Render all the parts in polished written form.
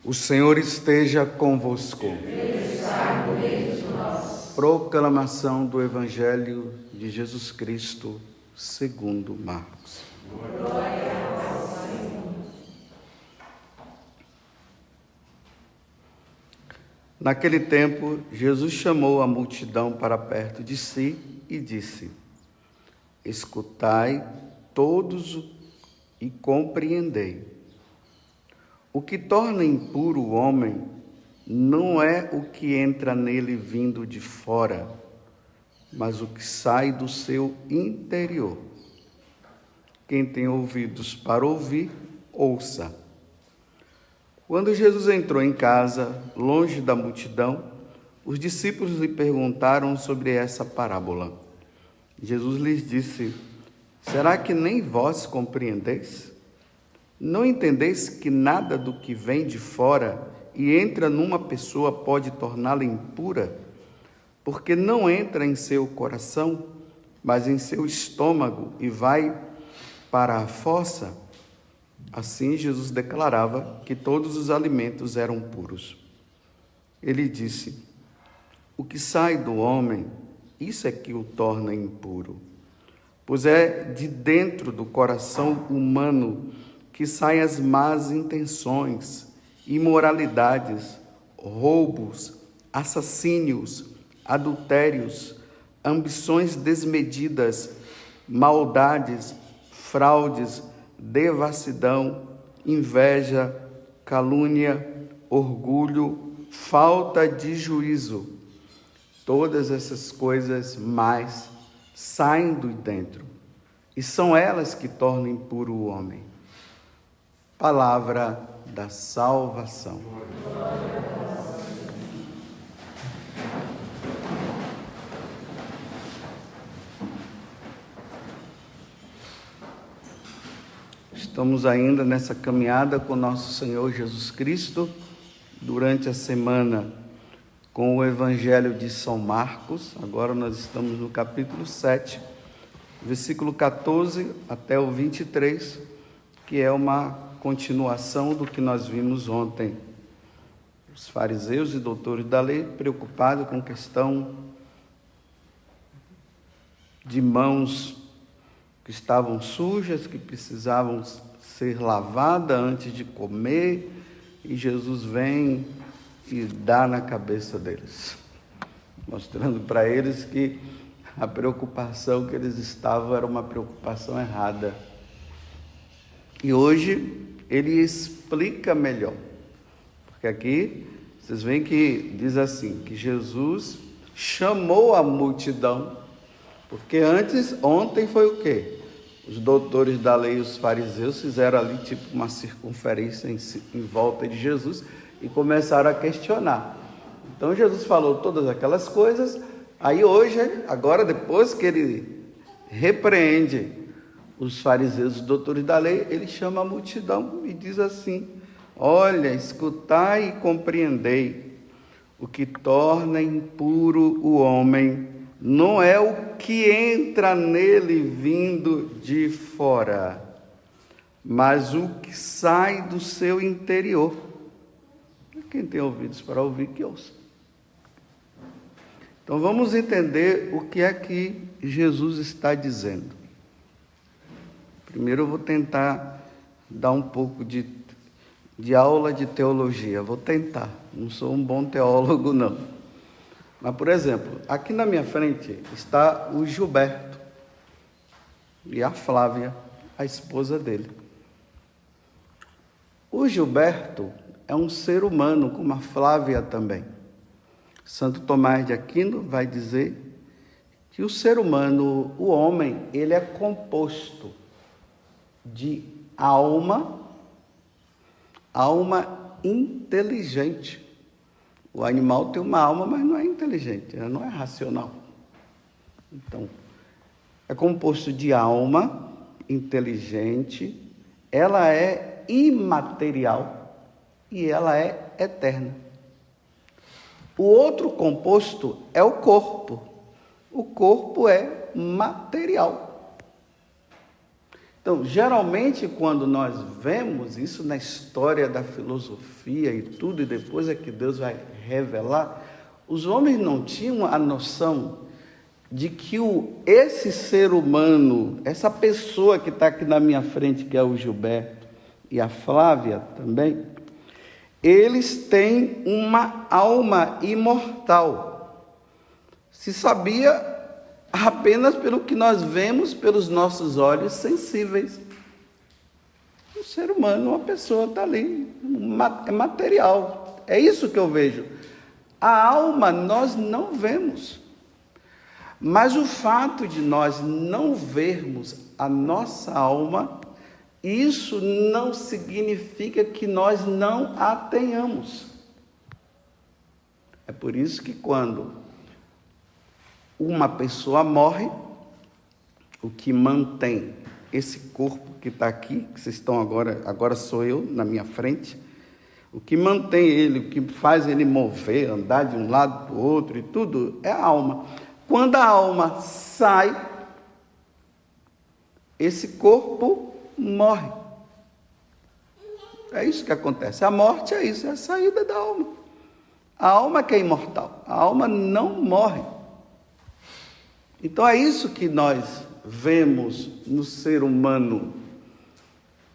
O Senhor esteja convosco. Proclamação do Evangelho de Jesus Cristo, segundo Marcos. Glória ao Senhor. Naquele tempo, Jesus chamou a multidão para perto de si e disse: Escutai todos e compreendei. O que torna impuro o homem não é o que entra nele vindo de fora, mas o que sai do seu interior. Quem tem ouvidos para ouvir, ouça. Quando Jesus entrou em casa, longe da multidão, os discípulos lhe perguntaram sobre essa parábola. Jesus lhes disse: Será que nem vós compreendeis? Não entendeis que nada do que vem de fora e entra numa pessoa pode torná-la impura? Porque não entra em seu coração, mas em seu estômago e vai para a fossa. Assim Jesus declarava que todos os alimentos eram puros. Ele disse: O que sai do homem, isso é que o torna impuro. Pois é de dentro do coração humano que saem as más intenções, imoralidades, roubos, assassínios, adultérios, ambições desmedidas, maldades, fraudes, devassidão, inveja, calúnia, orgulho, falta de juízo. Todas essas coisas mais saem de dentro, e são elas que tornam impuro o homem. Palavra da salvação. Estamos ainda nessa caminhada com nosso Senhor Jesus Cristo, durante a semana com o Evangelho de São Marcos. Agora nós estamos no capítulo 7, versículo 14 até o 23, que é uma continuação do que nós vimos ontem. Os fariseus e doutores da lei preocupados com questão de mãos que estavam sujas, que precisavam ser lavadas antes de comer, e Jesus vem e dá na cabeça deles, mostrando para eles que a preocupação que eles estavam era uma preocupação errada. E hoje ele explica melhor, porque aqui vocês veem que diz assim, que Jesus chamou a multidão, porque ontem foi o quê? Os doutores da lei e os fariseus fizeram ali tipo uma circunferência em volta de Jesus e começaram a questionar. Então Jesus falou todas aquelas coisas, aí hoje, agora depois que ele repreende os fariseus, os doutores da lei, ele chama a multidão e diz assim: olha, escutai e compreendei. O que torna impuro o homem não é o que entra nele vindo de fora, mas o que sai do seu interior. Quem tem ouvidos para ouvir, que ouça. Então vamos entender o que é que Jesus está dizendo. Primeiro eu vou tentar dar um pouco de aula de teologia. Vou tentar, não sou um bom teólogo não. Mas, por exemplo, aqui na minha frente está o Gilberto e a Flávia, a esposa dele. O Gilberto é um ser humano, como a Flávia também. Santo Tomás de Aquino vai dizer que o ser humano, o homem, ele é composto de alma inteligente. O animal tem uma alma, mas não é inteligente, ela não é racional. Então, é composto de alma inteligente, ela é imaterial e ela é eterna. O outro composto é o corpo. O corpo é material. Então, geralmente, quando nós vemos isso na história da filosofia e tudo, e depois é que Deus vai revelar, os homens não tinham a noção de que esse ser humano, essa pessoa que está aqui na minha frente, que é o Gilberto, e a Flávia também, eles têm uma alma imortal. Se sabia apenas pelo que nós vemos pelos nossos olhos sensíveis. Um ser humano, uma pessoa está ali, é material. É isso que eu vejo. A alma nós não vemos. Mas o fato de nós não vermos a nossa alma, isso não significa que nós não a tenhamos. É por isso que quando uma pessoa morre, o que mantém esse corpo que está aqui, que vocês estão agora sou eu na minha frente, o que mantém ele, o que faz ele mover, andar de um lado para o outro e tudo, é a alma. Quando a alma sai, esse corpo morre. É isso que acontece. A morte é isso, é a saída da alma. A alma que é imortal, a alma não morre. Então é isso que nós vemos no ser humano,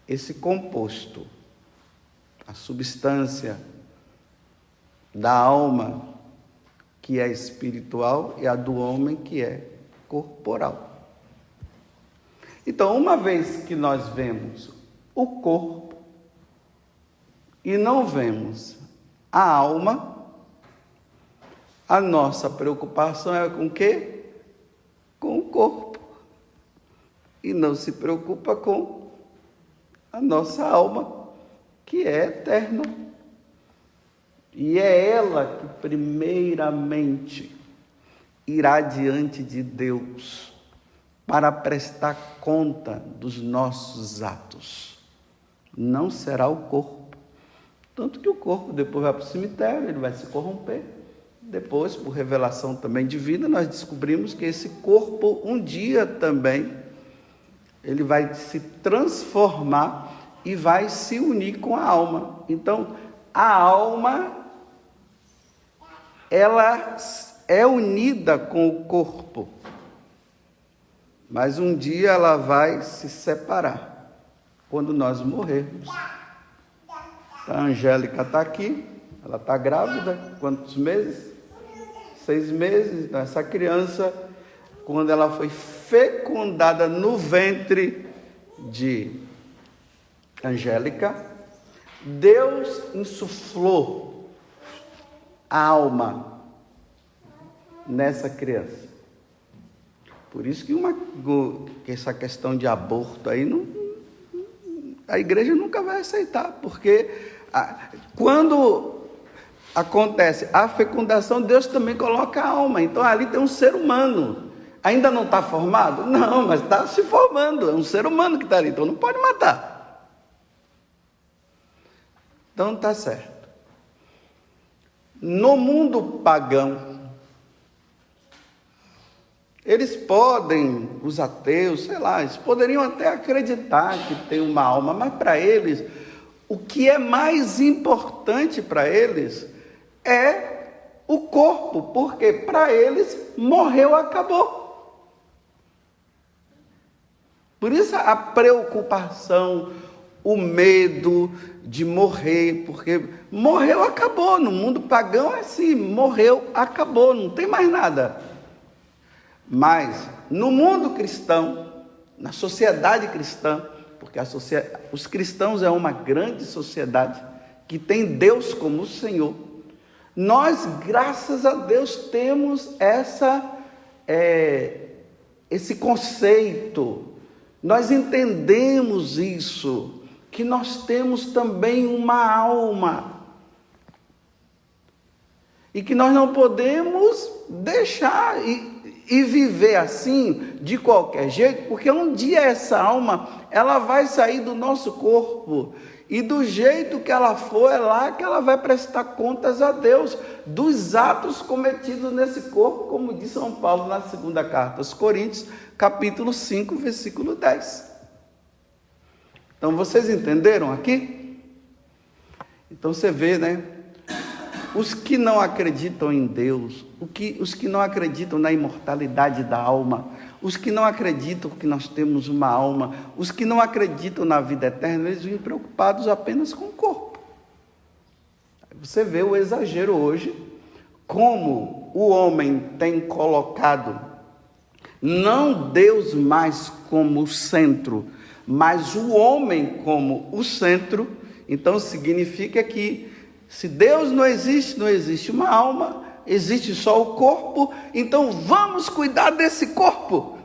esse composto, a substância da alma, que é espiritual, e a do homem, que é corporal. Então, uma vez que nós vemos o corpo e não vemos a alma, a nossa preocupação é com o quê? Com o corpo. E não se preocupa com a nossa alma, que é eterna. E é ela que primeiramente irá diante de Deus para prestar conta dos nossos atos. Não será o corpo. Tanto que o corpo depois vai para o cemitério, ele vai se corromper. Depois, por revelação também divina, nós descobrimos que esse corpo, um dia também, ele vai se transformar e vai se unir com a alma. Então, a alma, ela é unida com o corpo, mas um dia ela vai se separar, quando nós morrermos. A Angélica está aqui, ela está grávida, quantos meses? 6 meses. Então, essa criança, quando ela foi fecundada no ventre de Angélica, Deus insuflou a alma nessa criança. Por isso que essa questão de aborto aí, a igreja nunca vai aceitar, porque quando acontece a fecundação, Deus também coloca a alma. Então ali tem um ser humano. Ainda não está formado? Não, mas está se formando. É um ser humano que está ali, então não pode matar. Então está certo. No mundo pagão, eles podem, os ateus, sei lá, eles poderiam até acreditar que tem uma alma, mas para eles, o que é mais importante para eles é o corpo, porque para eles morreu, acabou. Por isso a preocupação, o medo de morrer, porque morreu, acabou. No mundo pagão é assim, morreu, acabou, não tem mais nada. Mas no mundo cristão, na sociedade cristã, porque os cristãos é uma grande sociedade que tem Deus como Senhor, nós, graças a Deus, temos esse conceito, nós entendemos isso, que nós temos também uma alma, e que nós não podemos deixar e viver assim, de qualquer jeito, porque um dia essa alma, ela vai sair do nosso corpo, e do jeito que ela for, é lá que ela vai prestar contas a Deus, dos atos cometidos nesse corpo, como diz São Paulo na segunda carta aos Coríntios, capítulo 5, versículo 10. Então, vocês entenderam aqui? Então, você vê, né? Os que não acreditam em Deus, os que não acreditam na imortalidade da alma, os que não acreditam que nós temos uma alma, os que não acreditam na vida eterna, eles vivem preocupados apenas com o corpo. Você vê o exagero hoje, como o homem tem colocado não Deus mais como o centro, mas o homem como o centro. Então significa que se Deus não existe uma alma, existe só o corpo, então vamos cuidar desse corpo.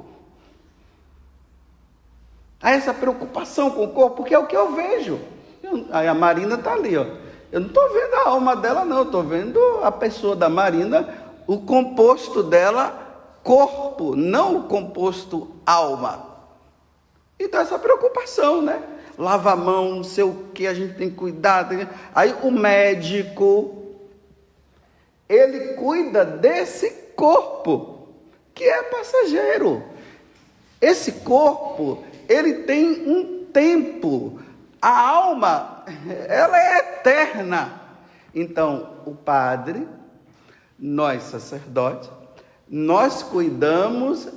Há essa preocupação com o corpo, porque é o que eu vejo. Aí a Marina está ali, ó. Eu não estou vendo a alma dela, não. Eu estou vendo a pessoa da Marina, o composto dela, corpo, não o composto alma. Então essa preocupação, né? Lava a mão, não sei o que, a gente tem que cuidar. Aí o médico, ele cuida desse corpo, que é passageiro. Esse corpo, ele tem um tempo. A alma, ela é eterna. Então, o padre, nós sacerdotes, nós cuidamos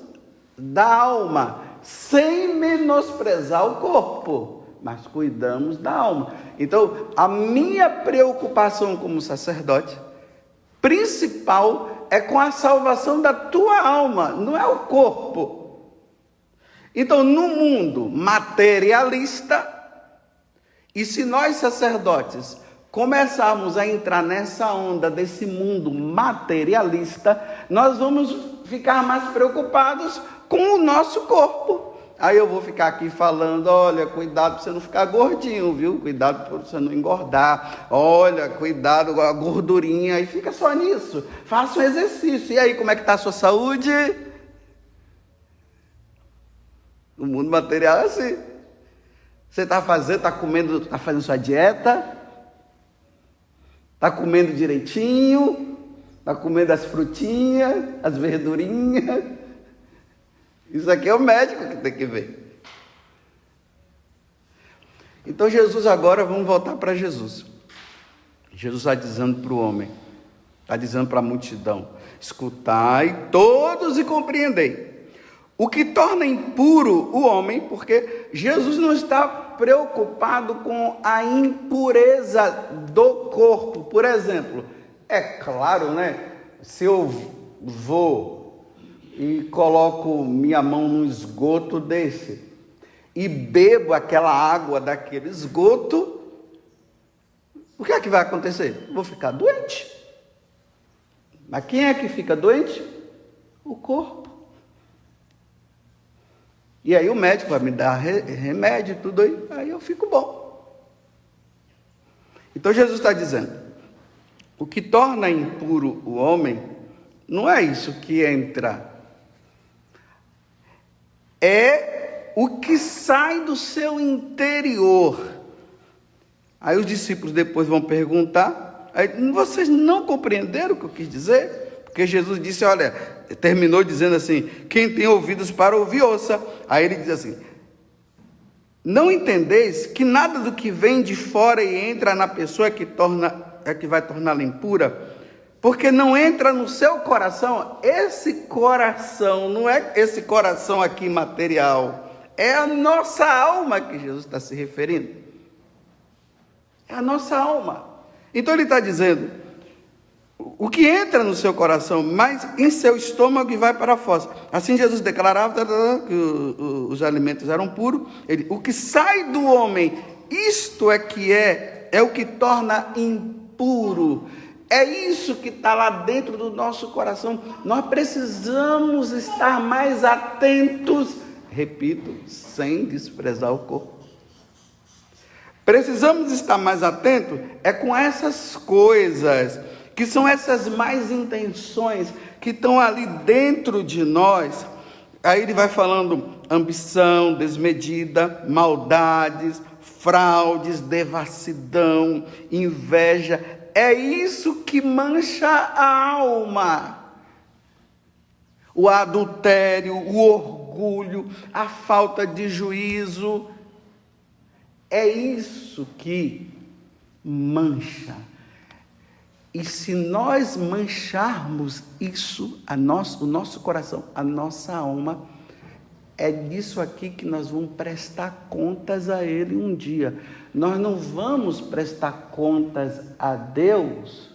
da alma, sem menosprezar o corpo, mas cuidamos da alma. Então, a minha preocupação como sacerdote principal é com a salvação da tua alma, não é o corpo. Então, no mundo materialista, e se nós sacerdotes começarmos a entrar nessa onda desse mundo materialista, nós vamos ficar mais preocupados com o nosso corpo. Aí eu vou ficar aqui falando, olha, cuidado para você não ficar gordinho, viu? Cuidado para você não engordar. Olha, cuidado com a gordurinha. Aí fica só nisso. Faça um exercício. E aí, como é que está a sua saúde? No mundo material é assim. Você está fazendo sua dieta? Está comendo direitinho? Está comendo as frutinhas, as verdurinhas? Isso aqui é o médico que tem que ver. Então Jesus agora, vamos voltar para Jesus. Jesus está dizendo para o homem, está dizendo para a multidão: escutai todos e compreendei. O que torna impuro o homem, porque Jesus não está preocupado com a impureza do corpo. Por exemplo, é claro, né? Se eu vou e coloco minha mão num esgoto desse e bebo aquela água daquele esgoto, o que é que vai acontecer? Vou ficar doente. Mas quem é que fica doente? O corpo. E aí o médico vai me dar remédio e tudo aí eu fico bom. Então Jesus está dizendo, o que torna impuro o homem, não é isso que entra, é o que sai do seu interior. Aí os discípulos depois vão perguntar, aí, vocês não compreenderam o que eu quis dizer? Porque Jesus disse, olha, terminou dizendo assim, quem tem ouvidos para ouvir, ouça. Aí ele diz assim, não entendeis que nada do que vem de fora e entra na pessoa que vai torná-la impura? Porque não entra no seu coração. Esse coração, não é esse coração aqui material, é a nossa alma que Jesus está se referindo. É a nossa alma. Então ele está dizendo, o que entra no seu coração, mas em seu estômago e vai para a fossa. Assim Jesus declarava que os alimentos eram puros. O que sai do homem, isto é que é o que torna impuro. É isso que está lá dentro do nosso coração. Nós precisamos estar mais atentos, repito, sem desprezar o corpo. Precisamos estar mais atentos com essas coisas, que são essas más intenções que estão ali dentro de nós. Aí ele vai falando ambição desmedida, maldades, fraudes, devassidão, inveja. É isso que mancha a alma. O adultério, o orgulho, a falta de juízo. É isso que mancha. E se nós mancharmos isso, o nosso coração, a nossa alma, é disso aqui que nós vamos prestar contas a Ele um dia. Nós não vamos prestar contas a Deus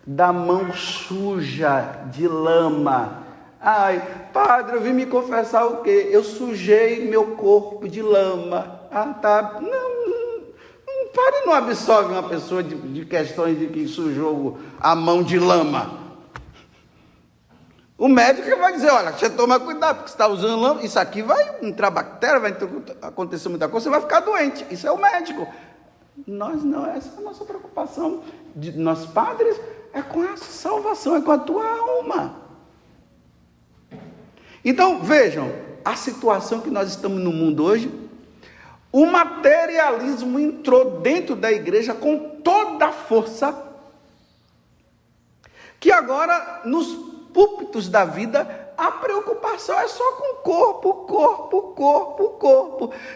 da mão suja de lama. Ai, padre, eu vim me confessar o quê? Eu sujei meu corpo de lama. Ah, tá. Não, padre não absolve uma pessoa de questões de que sujou a mão de lama. O médico vai dizer, olha, você toma cuidado, porque você está usando lama, isso aqui vai entrar bactéria, vai acontecer muita coisa, você vai ficar doente. Isso é o médico. Nós não, essa é a nossa preocupação de nós padres, é com a salvação, é com a tua alma. Então, vejam, a situação que nós estamos no mundo hoje, o materialismo entrou dentro da igreja com toda a força, que agora, nos púlpitos da vida, a preocupação é só com o corpo.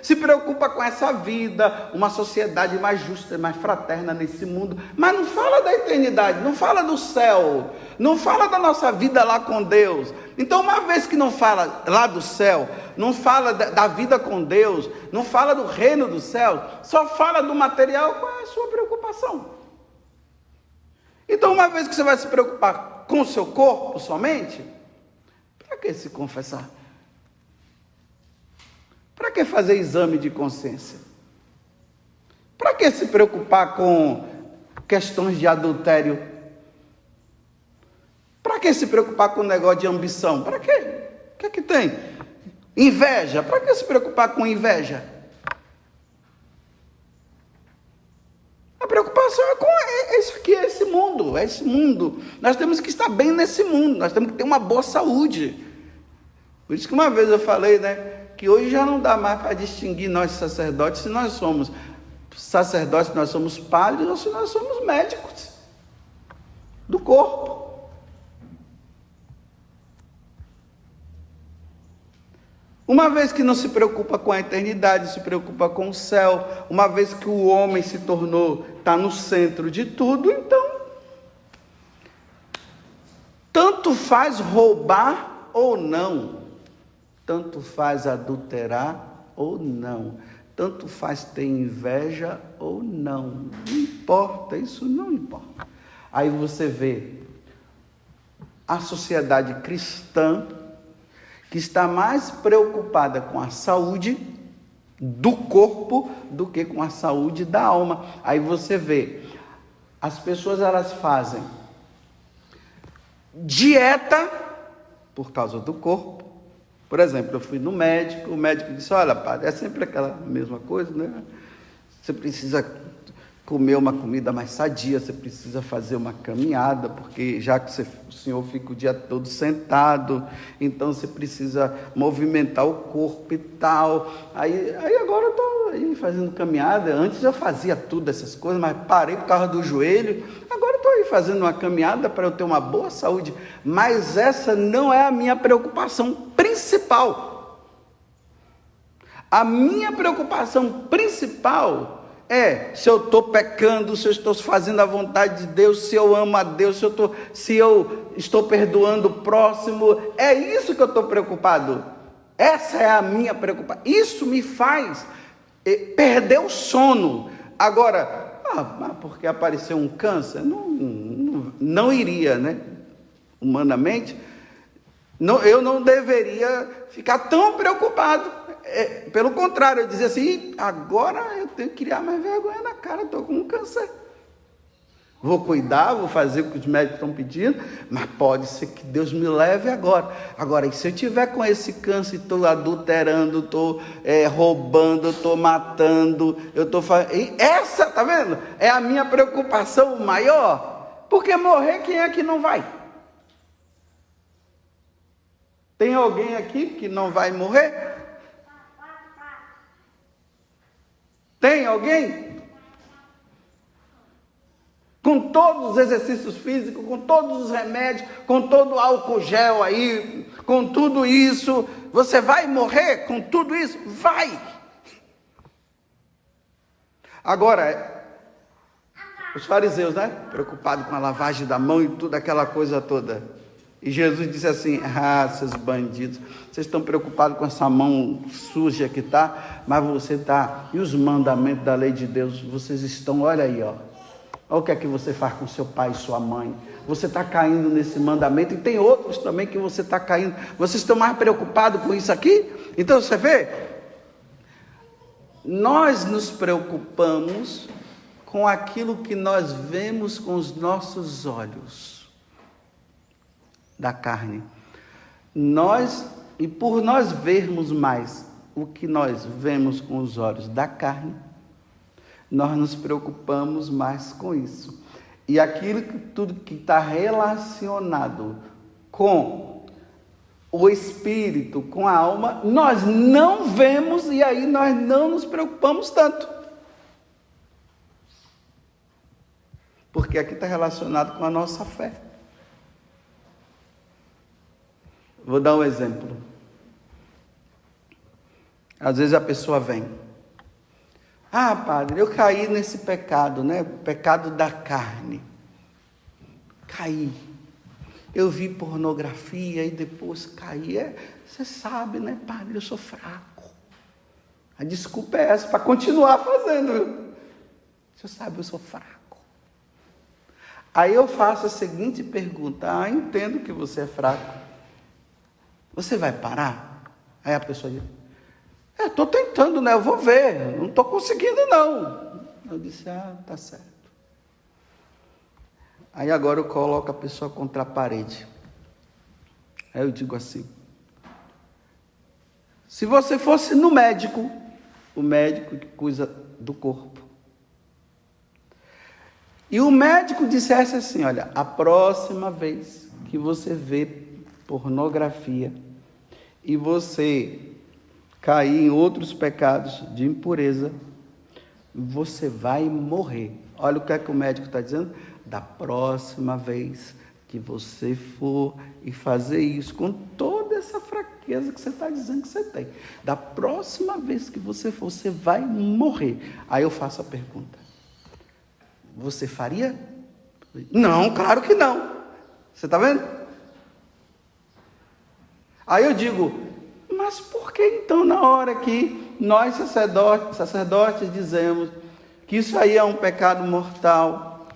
Se preocupa com essa vida, uma sociedade mais justa, mais fraterna nesse mundo, mas não fala da eternidade, não fala do céu, não fala da nossa vida lá com Deus. Então, uma vez que não fala lá do céu, não fala da vida com Deus, não fala do reino do céu, só fala do material, qual é a sua preocupação? Então, uma vez que você vai se preocupar com o seu corpo somente, para que se confessar? Para que fazer exame de consciência? Para que se preocupar com questões de adultério? Para que se preocupar com o negócio de ambição? Para quê? O que é que tem? Inveja. Para que se preocupar com inveja? A preocupação é com isso aqui, é esse mundo. Nós temos que estar bem nesse mundo, nós temos que ter uma boa saúde. Por isso que uma vez eu falei, que hoje já não dá mais para distinguir nós sacerdotes, se nós somos sacerdotes, se nós somos padres, ou se nós somos médicos do corpo. Uma vez que não se preocupa com a eternidade, se preocupa com o céu, uma vez que o homem se tornou, está no centro de tudo, então, tanto faz roubar ou não, tanto faz adulterar ou não, tanto faz ter inveja ou não importa, isso não importa. Aí você vê a sociedade cristã, que está mais preocupada com a saúde do corpo do que com a saúde da alma. Aí você vê, as pessoas elas fazem dieta por causa do corpo. Por exemplo, eu fui no médico, o médico disse, olha, padre, é sempre aquela mesma coisa, né? Você precisa comer uma comida mais sadia, você precisa fazer uma caminhada, porque já que o senhor fica o dia todo sentado, então você precisa movimentar o corpo e tal. Aí agora eu estou aí fazendo caminhada. Antes eu fazia tudo essas coisas, mas parei por causa do joelho. Agora estou aí fazendo uma caminhada para eu ter uma boa saúde. Mas essa não é a minha preocupação principal. A minha preocupação principal é se eu estou pecando, se eu estou fazendo a vontade de Deus, se eu amo a Deus, se eu estou perdoando o próximo. É isso que eu estou preocupado. Essa é a minha preocupação. Isso me faz perder o sono. Agora, porque apareceu um câncer, não iria, né? Humanamente, eu não deveria ficar tão preocupado. Pelo contrário, eu dizia assim, agora eu tenho que criar mais vergonha na cara, estou com um câncer. Vou cuidar, vou fazer o que os médicos estão pedindo, mas pode ser que Deus me leve agora. Agora, se eu tiver com esse câncer, estou adulterando, estou roubando, estou matando, eu estou fazendo... Essa, tá vendo? É a minha preocupação maior, porque morrer, quem é que não vai? Tem alguém aqui que não vai morrer? Tem alguém? Com todos os exercícios físicos, com todos os remédios, com todo o álcool gel aí, com tudo isso, você vai morrer com tudo isso? Vai! Agora, os fariseus, né? Preocupados com a lavagem da mão e tudo, aquela coisa toda. E Jesus disse assim: seus bandidos, vocês estão preocupados com essa mão suja que está, mas você está. E os mandamentos da lei de Deus, vocês estão, olha aí, ó. Olha o que é que você faz com seu pai e sua mãe. Você está caindo nesse mandamento, e tem outros também que você está caindo. Vocês estão mais preocupados com isso aqui? Então você vê, nós nos preocupamos com aquilo que nós vemos com os nossos olhos da carne. E por nós vermos mais o que nós vemos com os olhos da carne, nós nos preocupamos mais com isso. E tudo que está relacionado com o espírito, com a alma, nós não vemos, e aí nós não nos preocupamos tanto. Porque aqui está relacionado com a nossa fé. Vou dar um exemplo. Às vezes a pessoa vem: padre, eu caí nesse pecado, né? Pecado da carne. Caí. Eu vi pornografia e depois caí. Você sabe, né, padre? Eu sou fraco. A desculpa é essa, para continuar fazendo. Você sabe, eu sou fraco. Aí eu faço a seguinte pergunta: entendo que você é fraco. Você vai parar? Aí a pessoa diz: estou tentando, né? Eu vou ver. Não estou conseguindo, não. Eu disse: tá certo. Aí agora eu coloco a pessoa contra a parede. Aí eu digo assim: se você fosse no médico, o médico que cuida do corpo, e o médico dissesse assim: olha, a próxima vez que você vê pornografia e você cair em outros pecados de impureza, você vai morrer. Olha o que é que o médico está dizendo: da próxima vez que você for e fazer isso, com toda essa fraqueza que você está dizendo que você tem, da próxima vez que você for, você vai morrer. Aí eu faço a pergunta: você faria? Não, claro que não. Você está vendo? Aí eu digo: mas por que então, na hora que nós sacerdotes dizemos que isso aí é um pecado mortal,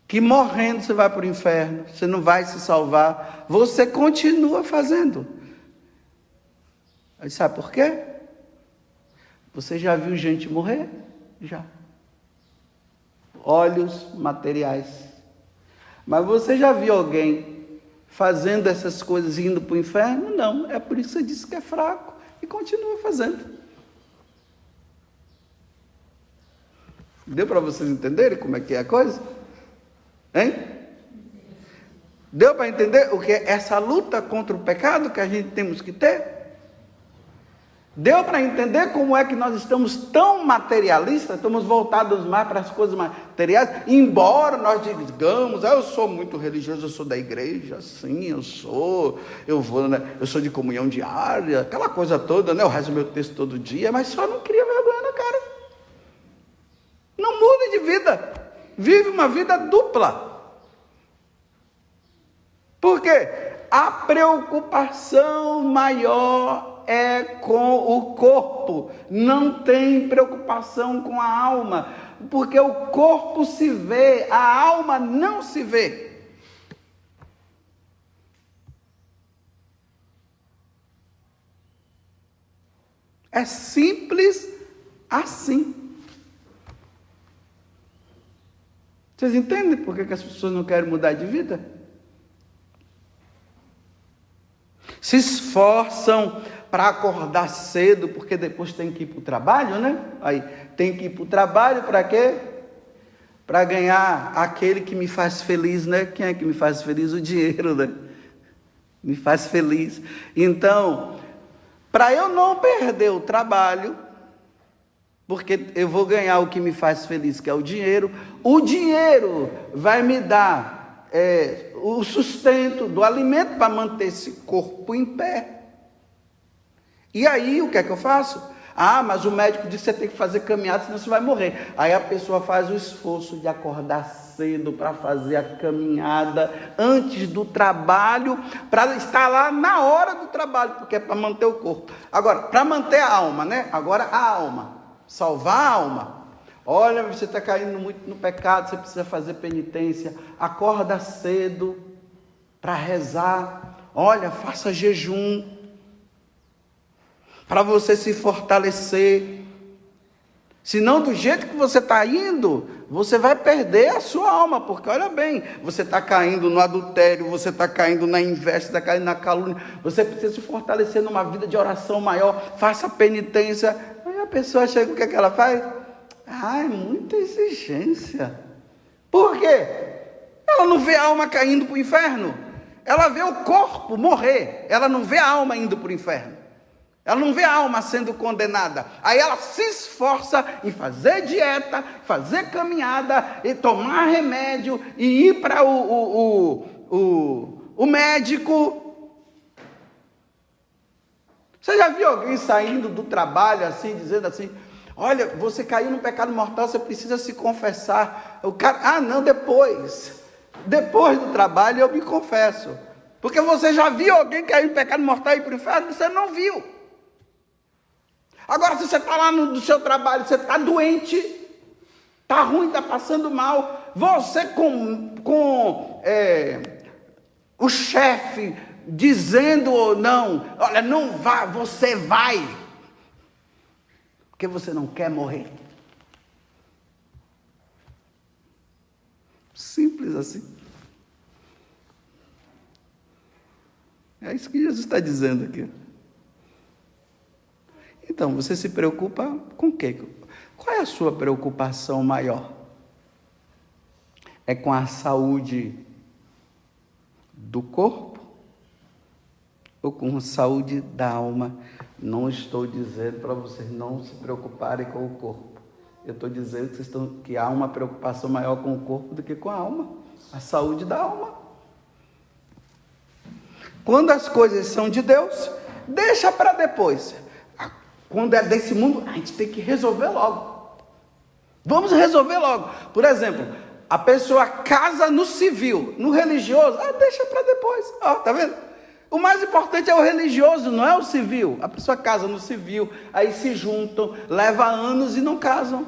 que morrendo você vai para o inferno, você não vai se salvar, você continua fazendo? Aí sabe por quê? Você já viu gente morrer? Já. Olhos materiais. Mas você já viu alguém fazendo essas coisas e indo para o inferno? Não. É por isso que você disse que é fraco e continua fazendo. Deu para vocês entenderem como é que é a coisa? Hein? Deu para entender o que é essa luta contra o pecado que a gente temos que ter? Deu para entender como é que nós estamos tão materialistas, estamos voltados mais para as coisas materiais, embora nós digamos: eu sou muito religioso, eu sou da igreja, sim, eu vou, né? Eu sou de comunhão diária, aquela coisa toda, né? Eu rezo meu texto todo dia, mas só não cria vergonha na cara. Não muda de vida, vive uma vida dupla. Por quê? A preocupação maior é com o corpo, não tem preocupação com a alma, porque o corpo se vê, a alma não se vê. É simples assim. Vocês entendem por que as pessoas não querem mudar de vida? Se esforçam para acordar cedo, porque depois tem que ir para o trabalho, né? Aí tem que ir para o trabalho para quê? Para ganhar aquele que me faz feliz, né? Quem é que me faz feliz? O dinheiro, né? Me faz feliz. Então, para eu não perder o trabalho, porque eu vou ganhar o que me faz feliz, que é o dinheiro vai me dar o sustento do alimento para manter esse corpo em pé. E aí, o que é que eu faço? Ah, mas o médico disse que você tem que fazer caminhada, senão você vai morrer. Aí a pessoa faz o esforço de acordar cedo para fazer a caminhada antes do trabalho, para estar lá na hora do trabalho, porque é para manter o corpo. Agora, para manter a alma, né? Agora a alma, salvar a alma. Olha, você está caindo muito no pecado, você precisa fazer penitência. Acorda cedo para rezar. Olha, faça jejum para você se fortalecer. Senão, do jeito que você está indo, você vai perder a sua alma, porque olha bem, você está caindo no adultério, você está caindo na inveja, você está caindo na calúnia, você precisa se fortalecer numa vida de oração maior, faça penitência. Aí a pessoa chega, o que é que ela faz? Ah, é muita exigência. Por quê? Ela não vê a alma caindo para o inferno, ela vê o corpo morrer, ela não vê a alma indo para o inferno. Ela não vê a alma sendo condenada. Aí ela se esforça em fazer dieta, fazer caminhada, e tomar remédio, e ir para o médico. Você já viu alguém saindo do trabalho assim, dizendo assim, olha, você caiu no pecado mortal, você precisa se confessar. O cara, não, depois do trabalho eu me confesso. Porque você já viu alguém cair no pecado mortal e ir para o inferno? Você não viu. Agora, se você está lá no seu trabalho, você está doente, está ruim, está passando mal, você com o chefe dizendo ou não, olha, não vá, você vai, porque você não quer morrer. Simples assim. É isso que Jesus está dizendo aqui. Então, você se preocupa com o quê? Qual é a sua preocupação maior? É com a saúde do corpo ou com a saúde da alma? Não estou dizendo para vocês não se preocuparem com o corpo. Eu estou dizendo que há uma preocupação maior com o corpo do que com a alma. A saúde da alma. Quando as coisas são de Deus, deixa para depois. Quando é desse mundo, a gente tem que resolver logo. Vamos resolver logo. Por exemplo, a pessoa casa no civil, no religioso, deixa para depois. Tá vendo? O mais importante é o religioso, não é o civil. A pessoa casa no civil, aí se juntam, leva anos e não casam.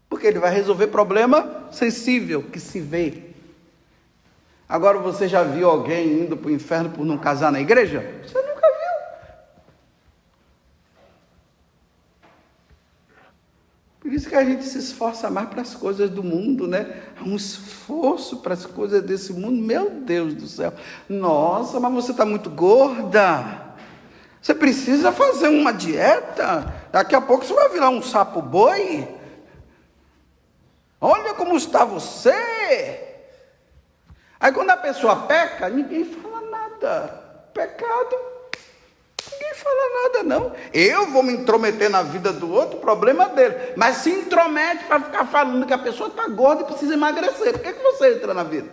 Porque ele vai resolver problema sensível, que se vê. Agora, você já viu alguém indo para o inferno por não casar na igreja? Você nunca viu. Por isso que a gente se esforça mais para as coisas do mundo, né? Há um esforço para as coisas desse mundo. Meu Deus do céu. Nossa, mas você está muito gorda. Você precisa fazer uma dieta. Daqui a pouco você vai virar um sapo boi. Olha como está você. Aí quando a pessoa peca, ninguém fala nada. Pecado, ninguém fala nada não. Eu vou me intrometer na vida do outro, problema dele. Mas se intromete para ficar falando que a pessoa está gorda e precisa emagrecer. Por que você entra na vida?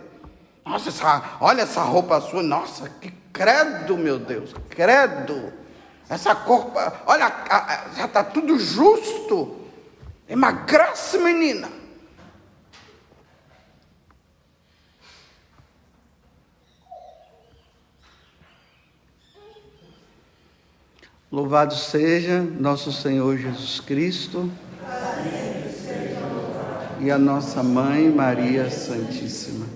Nossa, olha essa roupa sua. Nossa, que credo, meu Deus. Credo. Essa cor, olha, já está tudo justo. Emagrece, menina. Louvado seja nosso Senhor Jesus Cristo e a nossa Mãe Maria Santíssima.